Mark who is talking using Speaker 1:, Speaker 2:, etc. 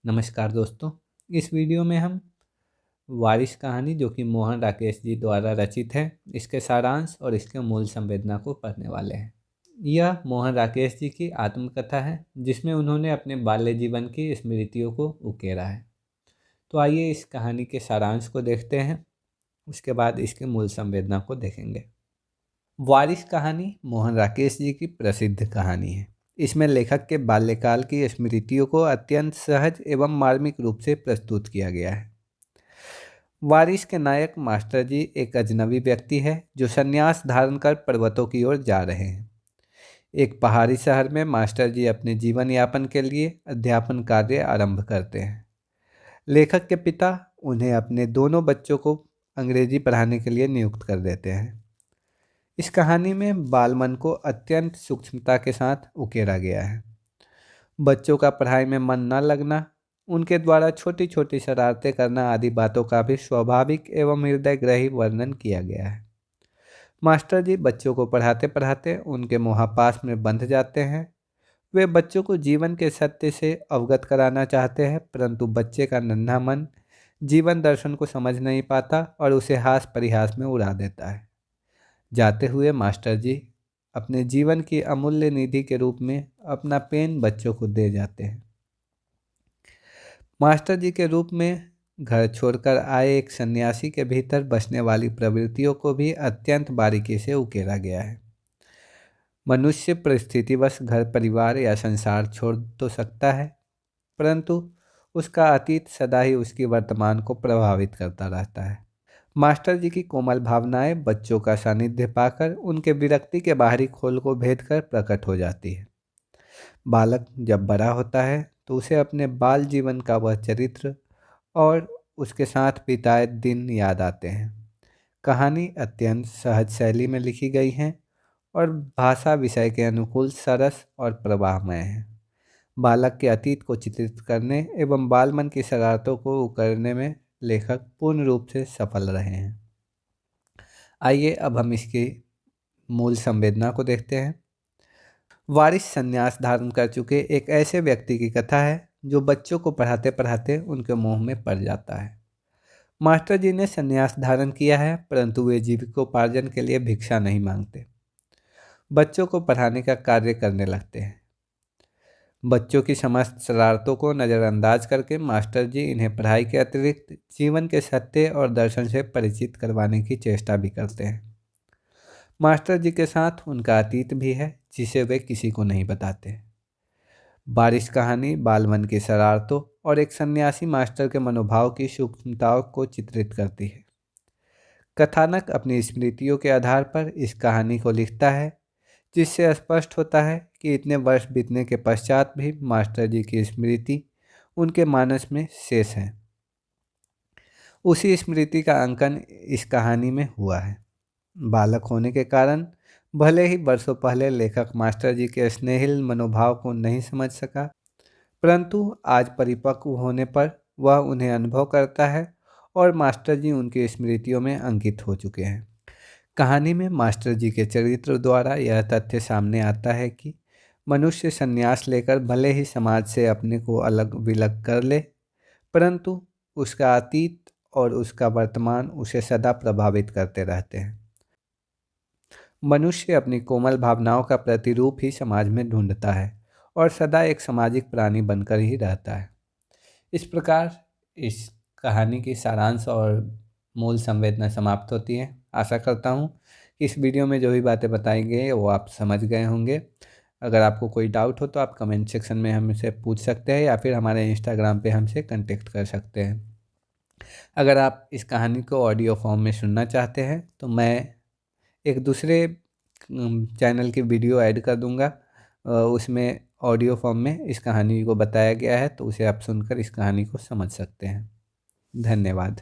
Speaker 1: नमस्कार दोस्तों। इस वीडियो में हम वारिस कहानी जो कि मोहन राकेश जी द्वारा रचित है, इसके सारांश और इसके मूल संवेदना को पढ़ने वाले हैं। यह मोहन राकेश जी की आत्मकथा है जिसमें उन्होंने अपने बाल्य जीवन की स्मृतियों को उकेरा है। तो आइए इस कहानी के सारांश को देखते हैं, उसके बाद इसके मूल संवेदना को देखेंगे। वारिस कहानी मोहन राकेश जी की प्रसिद्ध कहानी है। इसमें लेखक के बाल्यकाल की स्मृतियों को अत्यंत सहज एवं मार्मिक रूप से प्रस्तुत किया गया है। वारिस के नायक मास्टर जी एक अजनबी व्यक्ति है जो संन्यास धारण कर पर्वतों की ओर जा रहे हैं। एक पहाड़ी शहर में मास्टर जी अपने जीवन यापन के लिए अध्यापन कार्य आरंभ करते हैं। लेखक के पिता उन्हें अपने दोनों बच्चों को अंग्रेजी पढ़ाने के लिए नियुक्त कर देते हैं। इस कहानी में बाल मन को अत्यंत सूक्ष्मता के साथ उकेरा गया है। बच्चों का पढ़ाई में मन न लगना, उनके द्वारा छोटी छोटी शरारतें करना आदि बातों का भी स्वाभाविक एवं हृदयग्राही वर्णन किया गया है। मास्टर जी बच्चों को पढ़ाते पढ़ाते उनके मोहापास में बंध जाते हैं। वे बच्चों को जीवन के सत्य से अवगत कराना चाहते हैं, परंतु बच्चे का नन्हा मन जीवन दर्शन को समझ नहीं पाता और उसे हास परिहास में उड़ा देता है। जाते हुए मास्टर जी अपने जीवन की अमूल्य निधि के रूप में अपना पेन बच्चों को दे जाते हैं। मास्टर जी के रूप में घर छोड़कर आए एक सन्यासी के भीतर बसने वाली प्रवृत्तियों को भी अत्यंत बारीकी से उकेरा गया है। मनुष्य परिस्थितिवश घर परिवार या संसार छोड़ तो सकता है, परंतु उसका अतीत सदा ही उसकी वर्तमान को प्रभावित करता रहता है। मास्टर जी की कोमल भावनाएं बच्चों का सानिध्य पाकर उनके विरक्ति के बाहरी खोल को भेद कर प्रकट हो जाती है। बालक जब बड़ा होता है तो उसे अपने बाल जीवन का वह चरित्र और उसके साथ बिताए दिन याद आते हैं। कहानी अत्यंत सहज शैली में लिखी गई है और भाषा विषय के अनुकूल सरस और प्रवाहमय है। बालक के अतीत को चित्रित करने एवं बालमन की शरारतों को उकरने में लेखक पूर्ण रूप से सफल रहे हैं। आइए अब हम इसकी मूल संवेदना को देखते हैं। वारिस संन्यास धारण कर चुके एक ऐसे व्यक्ति की कथा है जो बच्चों को पढ़ाते पढ़ाते उनके मोह में पड़ जाता है। मास्टर जी ने संन्यास धारण किया है, परंतु वे जीविकोपार्जन के लिए भिक्षा नहीं मांगते, बच्चों को पढ़ाने का कार्य करने लगते हैं। बच्चों की समस्त शरारतों को नज़रअंदाज करके मास्टर जी इन्हें पढ़ाई के अतिरिक्त जीवन के सत्य और दर्शन से परिचित करवाने की चेष्टा भी करते हैं। मास्टर जी के साथ उनका अतीत भी है जिसे वे किसी को नहीं बताते। बारिश कहानी बालमन की शरारतों और एक सन्यासी मास्टर के मनोभाव की सूक्ष्मताओं को चित्रित करती है। कथानक अपनी स्मृतियों के आधार पर इस कहानी को लिखता है, जिससे स्पष्ट होता है कि इतने वर्ष बीतने के पश्चात भी मास्टर जी की स्मृति उनके मानस में शेष है। उसी स्मृति का अंकन इस कहानी में हुआ है। बालक होने के कारण भले ही वर्षों पहले लेखक मास्टर जी के स्नेहिल मनोभाव को नहीं समझ सका, परंतु आज परिपक्व होने पर वह उन्हें अनुभव करता है और मास्टर जी उनकी स्मृतियों में अंकित हो चुके हैं। कहानी में मास्टर जी के चरित्र द्वारा यह तथ्य सामने आता है कि मनुष्य संन्यास लेकर भले ही समाज से अपने को अलग विलग कर ले, परंतु उसका अतीत और उसका वर्तमान उसे सदा प्रभावित करते रहते हैं। मनुष्य अपनी कोमल भावनाओं का प्रतिरूप ही समाज में ढूंढता है और सदा एक सामाजिक प्राणी बनकर ही रहता है। इस प्रकार इस कहानी की सारांश और मूल संवेदना समाप्त होती है। आशा करता हूँ कि इस वीडियो में जो भी बातें बताई गई है वो आप समझ गए होंगे। अगर आपको कोई डाउट हो तो आप कमेंट सेक्शन में हमसे पूछ सकते हैं या फिर हमारे इंस्टाग्राम पे हमसे कांटेक्ट कर सकते हैं। अगर आप इस कहानी को ऑडियो फॉर्म में सुनना चाहते हैं तो मैं एक दूसरे चैनल की वीडियो ऐड कर दूंगा, उसमें ऑडियो फॉर्म में इस कहानी को बताया गया है, तो उसे आप सुनकर इस कहानी को समझ सकते हैं। धन्यवाद।